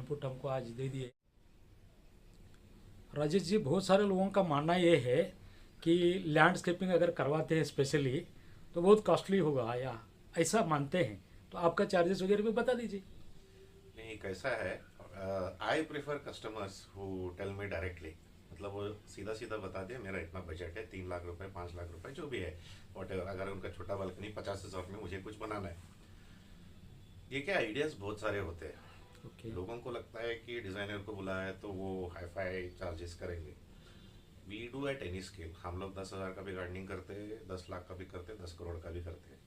Input हमको आज दे दिए। राजेश जी, बहुत सारे लोगों का मानना ये है कि लैंडस्केपिंग अगर करवाते हैं स्पेशली तो बहुत कॉस्टली होगा, या ऐसा मानते हैं, तो आपका चार्जेस वगैरह भी बता दीजिए। नहीं, कैसा है, I prefer customers who tell me directly. मतलब वो सीधा सीधा बता दे मेरा इतना बजट है, 3 लाख रुपए, 5 लाख रुपए, जो भी है, वॉट एवर। अगर उनका छोटा बालकनी 50,000 में मुझे कुछ बनाना है, ये क्या आइडियाज बहुत सारे होते हैं। ओके। लोगों को लगता है कि डिजाइनर को बुलाया है तो वो हाई फाई चार्जेस करेंगे। We do at any scale. हम लोग 10,000 का भी गार्डनिंग करते हैं, 10 लाख का भी करते हैं, 10 करोड़ का भी करते हैं।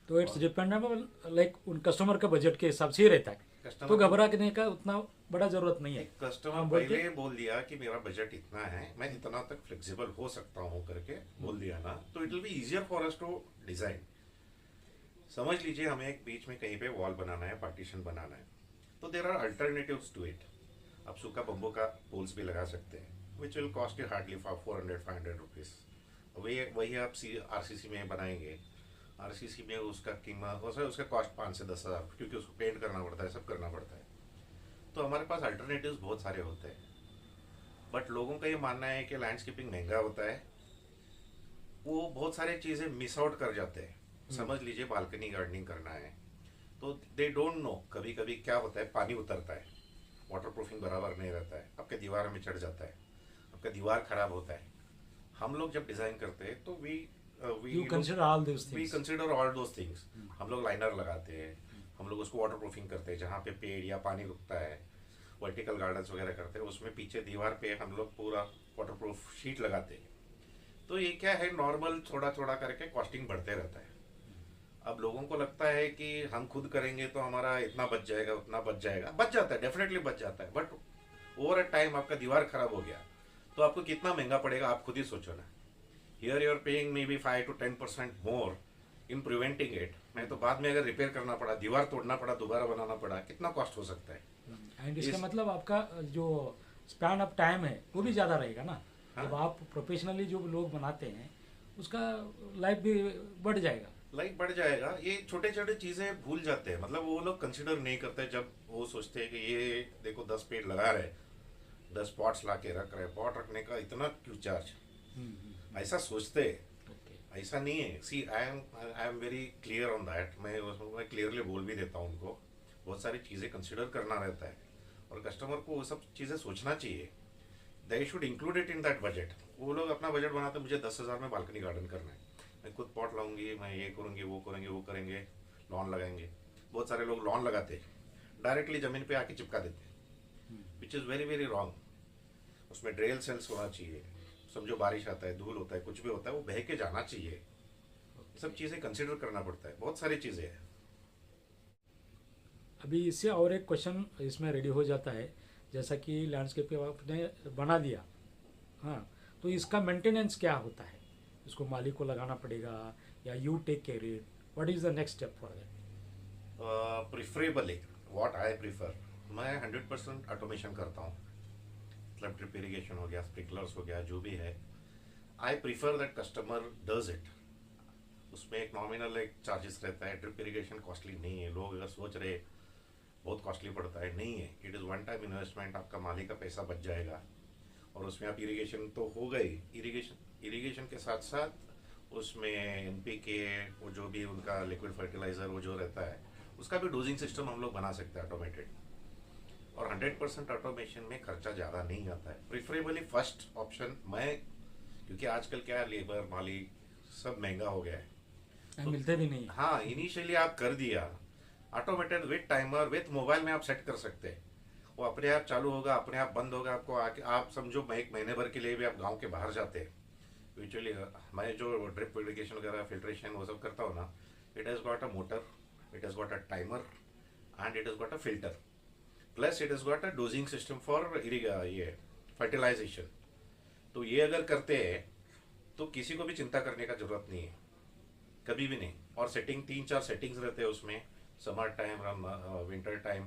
तो इट्स और डिपेंडेबल, लाइक उन कस्टमर के बजट के हिसाब से ही रहता है। तो कस्टमर घबराने का उतना बड़ा ज़रूरत नहीं है। कस्टमर हाँ, पहले बोलते। बोल दिया कि मेरा बजट इतना है, मैं इतना तक फ्लेक्सिबल हो सकता हूँ करके बोल दिया ना, तो it will be easier for us to design. समझ लीजिए हमें एक बीच में कहीं पे वॉल बनाना है, पार्टीशन बनाना है, तो there are alternatives to it. आप सूखा बम्बू का पोल्स भी लगा सकते हैं, which will cost you hardly 400-500 rupees. वही वही आप आरसीसी में बनाएंगे, आरसीसी में उसका कीमत उसका कॉस्ट 5 से 10 हज़ार, क्योंकि उसको पेंट करना पड़ता है, सब करना पड़ता है। तो हमारे पास अल्टरनेटिव्स बहुत सारे होते हैं। बट लोगों का ये मानना है कि लैंडस्केपिंग महंगा होता है, वो बहुत सारी चीज़ें मिस आउट कर जाते हैं। समझ लीजिए बालकनी गार्डनिंग करना है तो दे डोंट नो कभी कभी क्या होता है, पानी उतरता है, वाटर प्रूफिंग बराबर नहीं रहता है, आपके दीवार में चढ़ जाता है, आपका दीवार खराब होता है। हम लोग जब डिज़ाइन करते हैं तो we you we consider all this we things. Consider all those things. हम लोग लाइनर लगाते हैं, हम लोग उसको वाटर प्रूफिंग करते हैं, जहाँ पे पेड़ या पानी रुकता है, वर्टिकल गार्डन्स वगैरह करते हैं, उसमें पीछे दीवार पे हम लोग पूरा वाटर प्रूफ शीट लगाते हैं। तो ये क्या है, नॉर्मल थोड़ा थोड़ा करके कॉस्टिंग बढ़ते रहता है। अब लोगों को लगता है कि हम खुद करेंगे तो हमारा इतना बच जाएगा, उतना बच जाएगा, बच जाता है, डेफिनेटली बच जाता है। बट ओवर अ टाइम आपका दीवार खराब हो गया तो आपको कितना महंगा पड़ेगा, आप खुद ही सोचो ना। Here you are paying maybe 5 to 10% more in preventing it. मैं तो बाद में अगर रिपेयर करना पड़ा, दीवार तोड़ना पड़ा, दोबारा बनाना पड़ा, कितना कॉस्ट हो सकता है। एंड इसका इस मतलब आपका जो स्पैन ऑफ टाइम है वो भी ज़्यादा रहेगा ना। जब हाँ, आप प्रोफेशनली जो लोग बनाते हैं उसका लाइफ भी बढ़ जाएगा। लाइफ बढ़ जाएगा। ये छोटे छोटे चीजें भूल जाते हैं, मतलब वो लोग कंसिडर नहीं करते। जब वो सोचते हैं कि ये देखो 10 पेड़ लगा रहे, 10 पॉट्स ला के रख रहे, पॉट रखने का इतना क्यों चार्ज, ऐसा सोचते हैं। ओके। ऐसा नहीं है। See I am very clear on that. मैं क्लियरली बोल भी देता हूँ उनको। बहुत सारी चीज़ें कंसिडर करना रहता है और कस्टमर को वो सब चीज़ें सोचना चाहिए। They should include it in that budget. वो लोग अपना बजट बनाते हैं, मुझे 10,000 में बालकनी गार्डन करना है, मैं खुद पॉट लाऊंगी, मैं ये करूँगी, वो करेंगे, वो करेंगे, लॉन लगाएंगे। बहुत सारे लोग लॉन लगाते हैं, डायरेक्टली ज़मीन पे आके चिपका देते हैं, which is very very wrong. उसमें ड्रेल सेल्स होना चाहिए। समझो बारिश आता है, धूल होता है, कुछ भी होता है, वो बह के जाना चाहिए। सब चीज़ें कंसिडर करना पड़ता है, बहुत सारी चीज़ें हैं। अभी इससे और एक क्वेश्चन इसमें रेडी हो जाता है, जैसा कि लैंडस्केप के आपने बना दिया, हाँ, तो इसका मेंटेनेंस क्या होता है? इसको मालिक को लगाना पड़ेगा या you take care it? What is the next step for that? Preferably what I prefer, मैं 100% ऑटोमेशन करता हूँ। मतलब ड्रिप इरिगेशन हो गया, स्प्रिंकलर्स हो गया, जो भी है, I prefer that customer does it. उसमें एक नॉमिनल एक चार्जेस रहता है। ड्रिप इरिगेशन कॉस्टली नहीं है। लोग अगर सोच रहे बहुत कॉस्टली पड़ता है, नहीं है। It is one time investment, आपका मालिक का पैसा बच जाएगा और उसमें आप इरिगेशन तो हो गई। इरिगेशन के साथ साथ उसमें NPK, वो जो भी उनका लिक्विड फर्टिलाइजर वो जो रहता है, उसका भी डोजिंग सिस्टम हम लोग बना सकते हैं ऑटोमेटेड। और 100% ऑटोमेशन में खर्चा ज़्यादा नहीं आता है। प्रिफरेबली फर्स्ट ऑप्शन मैं, क्योंकि आजकल क्या है, लेबर माली सब महंगा हो गया है। तो मिलते भी नहीं। हाँ, इनिशियली आप कर दिया automated with timer, with mobile में आप सेट कर सकते हैं। वो अपने आप चालू होगा, अपने आप बंद होगा। आपको आके आप समझो, मैं 1 महीने भर के लिए भी आप गांव के बाहर जाते हैं, यूजुअली मैं जो ड्रिप इरिगेशन वगैरह फिल्ट्रेशन वो सब करता हूँ ना, it has got a motor, it has got a timer and it has got a filter, plus it has got a dosing system for ये फर्टिलाइजेशन। तो ये अगर करते हैं तो किसी को भी चिंता करने का जरूरत नहीं है, कभी भी नहीं। और सेटिंग 3-4 सेटिंग्स रहते हैं उसमें, summer time, winter time.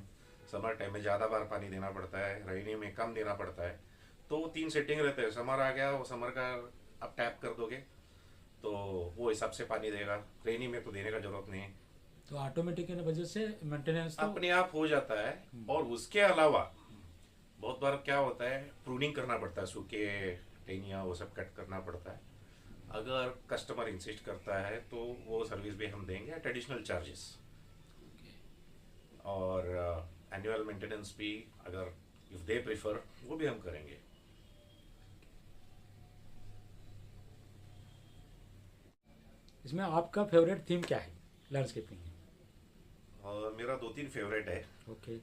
Summer time में ज़्यादा बार पानी देना पड़ता है, रेनी में कम देना पड़ता है। तो वो 3 सेटिंग रहते हैं। समर आ गया, वो समर का आप टैप कर दोगे तो वो हिसाब से पानी देगा। रेनी में तो देने का जरूरत नहीं है, तो ऑटोमेटिक की वजह से मेंटेनेंस तो। अपने आप हो जाता है। और उसके अलावा बहुत बार क्या होता है, प्रूनिंग करना पड़ता है, सूखे टहनियाँ वो सब कट करना पड़ता है। अगर कस्टमर इंसिस्ट करता है तो वो सर्विस भी हम देंगे एट एडिशनल चार्जेस। और एनुअल मेंटेनेंस भी अगर इफ दे प्रेफर वो भी हम करेंगे। इसमें आपका फेवरेट थीम क्या है लैंडस्केपिंग में? मेरा 2-3 फेवरेट है okay.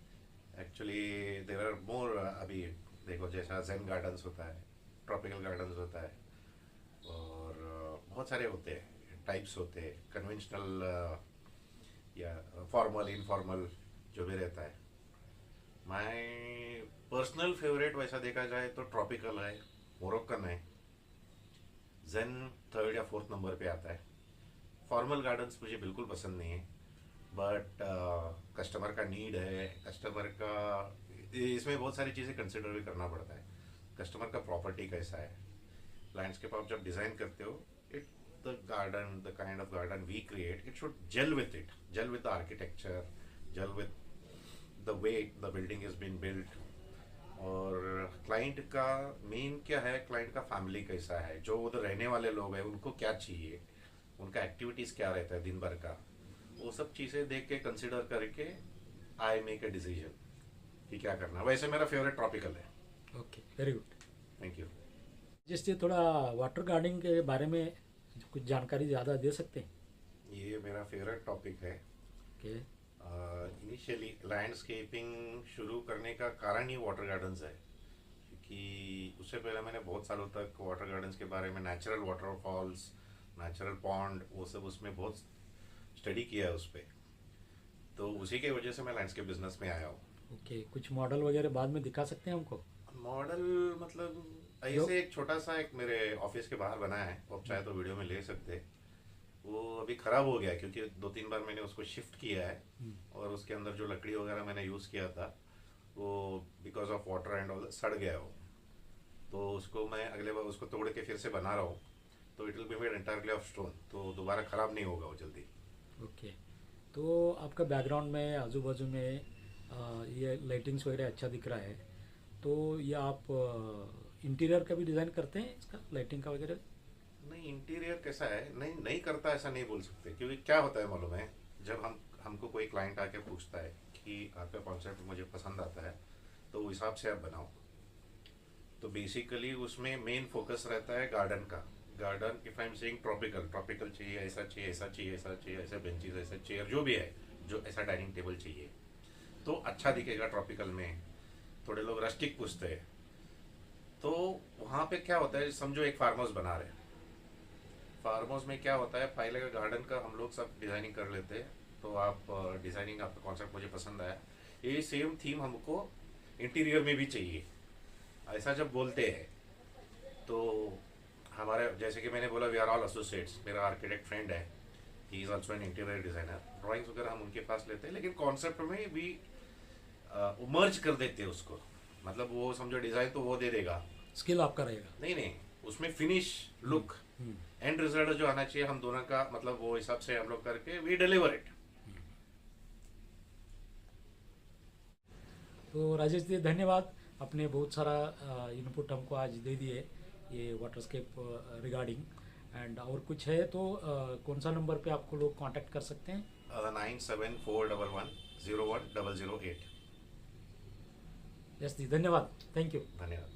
Actually. There are more. अभी देखो जैसा जेन गार्डन्स होता है, ट्रॉपिकल गार्डन्स होता है, और बहुत सारे होते हैं, टाइप्स होते हैं, कन्वेंशनल या फॉर्मल इनफॉर्मल जो भी रहता है। माय पर्सनल फेवरेट वैसा देखा जाए तो ट्रॉपिकल है, मोरक्कन है, जेन 3rd या 4th नंबर पे आता है। फॉर्मल गार्डन्स मुझे बिल्कुल पसंद नहीं है, बट कस्टमर का नीड है, कस्टमर का इसमें बहुत सारी चीज़ें कंसिडर भी करना पड़ता है। कस्टमर का प्रॉपर्टी कैसा है, लैंडस्केप आप जब डिज़ाइन करते हो, it the garden, the kind of garden we create, it should gel with it, gel with the architecture, gel with the way the building is been built. और client का main क्या है, client का family कैसा है, जो उधर रहने वाले लोग हैं उनको क्या चाहिए, उनका एक्टिविटीज़ क्या रहता है दिन भर का, वो सब चीज़ें देख के कंसिडर करके आई मेक अ डिसीजन कि क्या करना। वैसे मेरा फेवरेट ट्रॉपिकल है। Okay, very good. Thank you. जिससे थोड़ा वाटर गार्डनिंग के बारे में कुछ जानकारी ज़्यादा दे सकते हैं? ये मेरा फेवरेट टॉपिक है। ओके। इनिशियली लैंडस्केपिंग शुरू करने का कारण ही वाटर गार्डन्स है, क्योंकि उससे पहले मैंने बहुत सालों तक वाटर गार्डन्स के बारे में, नेचुरल वाटरफॉल्स, नेचुरल पॉन्ड, वो सब उसमें बहुत स्टडी किया है उस पर। तो उसी के वजह से मैं लैंडस्केप बिजनेस में आया हूँ। ओके, कुछ मॉडल वगैरह बाद में दिखा सकते हैं हमको? मॉडल मतलब ऐसे एक छोटा सा एक मेरे ऑफिस के बाहर बना है, वो आप चाहे तो वीडियो में ले सकते हैं। वो अभी ख़राब हो गया क्योंकि 2-3 बार मैंने उसको शिफ्ट किया है, और उसके अंदर जो लकड़ी वगैरह मैंने यूज़ किया था वो because of water and all सड़ गया हो। तो उसको मैं अगले बार उसको तोड़ के फिर से बना रहा हूँ, तो it will be made entirely of stone, तो दोबारा ख़राब नहीं होगा वो जल्दी। ओके। तो आपका बैकग्राउंड में आजू बाजू में ये लाइटिंग्स वगैरह अच्छा दिख रहा है, तो ये आप इंटीरियर का भी डिज़ाइन करते हैं इसका, लाइटिंग का वगैरह? नहीं, इंटीरियर कैसा है, नहीं नहीं करता ऐसा नहीं बोल सकते, क्योंकि क्या होता है मालूम है, जब हमको कोई क्लाइंट आके पूछता है कि आपका कॉन्सेप्ट मुझे पसंद आता है तो उस हिसाब से आप बनाओ। तो बेसिकली उसमें मेन फोकस रहता है गार्डन का। Garden, if I am saying tropical, tropical चाहिए, ऐसा चाहिए, ऐसा चाहिए, ऐसा चाहिए, ऐसे बेंचेस, ऐसे चेयर, जो भी है, जो ऐसा डाइनिंग टेबल चाहिए तो अच्छा दिखेगा ट्रॉपिकल में। थोड़े लोग रस्टिक पूछते हैं, तो वहाँ पे क्या होता है, समझो एक फार्म हाउस बना रहे हैं, फार्म हाउस में क्या होता है, पहले का गार्डन का हम लोग सब डिज़ाइनिंग कर लेते हैं। तो आप डिज़ाइनिंग, आपका कॉन्सेप्ट मुझे पसंद आया, ये सेम थीम हमको इंटीरियर में भी चाहिए, ऐसा जब बोलते हैं तो हमारे, जैसे कि मैंने बोला, वी आर ऑल एसोसिएट्स। मेरा आर्किटेक्ट फ्रेंड है, he is also an interior designer. Drawings वगैरह हम उनके पास लेते हैं, लेकिन कॉन्सेप्ट में भी मर्ज कर देते हैं उसको। मतलब वो समझो डिज़ाइन तो वो दे देगा, स्किल आपका रहेगा। नहीं नहीं, उसमें फिनिश लुक, एंड रिजल्ट जो आना चाहिए हम दोनों का, मतलब वो हिसाब से हम लोग करके वी डिलीवर इट। तो राजेश जी, धन्यवाद, आपने बहुत सारा इनपुट हमको आज दे दिए ये वाटरस्केप रिगार्डिंग। एंड और कुछ है तो कौन सा नंबर पे आपको लोग कांटेक्ट कर सकते हैं? 9741101008। यस जी, धन्यवाद, थैंक यू। धन्यवाद।